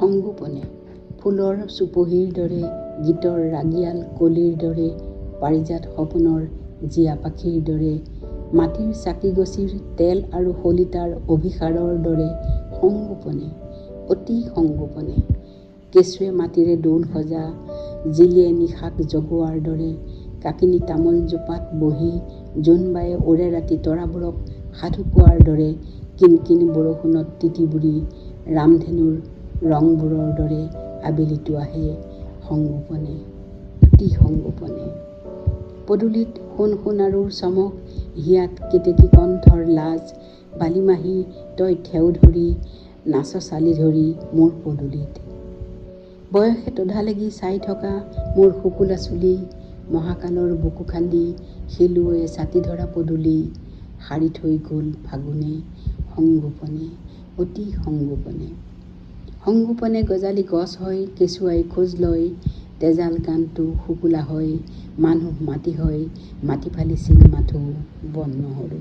সংগোপনে ফুলৰ চুপহিৰ দৰে, গীতৰ ৰাগিয়াল কলিৰ দৰে, পাৰিজাত সপোনৰ জীয়া পাখীৰ দৰে, মাটিৰ চাকিগছিৰ তেল আৰু শলিতাৰ অভিসাৰৰ দৰে সংগোপনে, অতি সংগোপনে, কেঁচুৱে মাটিৰে দৌল সজা, জিলিয়ে নিশাক জগোৱাৰ দৰে, কাকিনী তামোল জোপাত বহি জোনবায়ে ওৰে ৰাতি তৰাবোৰক সাধু কোৱাৰ দৰে, কিনকিন বৰষুণত তিতি বুৰি ৰামধেনুৰ ৰংবোৰৰ দৰে আবেলিটো আহে সংগোপনে, অতি সংগোপনে। পদূলিত সোণ সোণাৰুৰ চমক, হিয়াত কেতেকী কণ্ঠৰ লাজ, বালিমাহী তই ঠেও ধৰি নাচ চালি ধৰি মোৰ পদূলিত। বয়সে তধা লাগি চাই থকা মোৰ শুকুলা চুলি, মহাকালৰ বুকু খান্দি শিলুৱৈয়ে ছাতি ধৰা পদূলি, সাৰি থৈ গ'ল ফাগুনে সংগোপনে, অতি সংগোপনে। সংগোপনে গজালি গছ হয়, কেঁচুৱাই খোজ লয়, তেজাল গানটো শুকুলা হয়, মানুহ মাটি হয়, মাটি ফালি চিন মাথো বন নহৰু।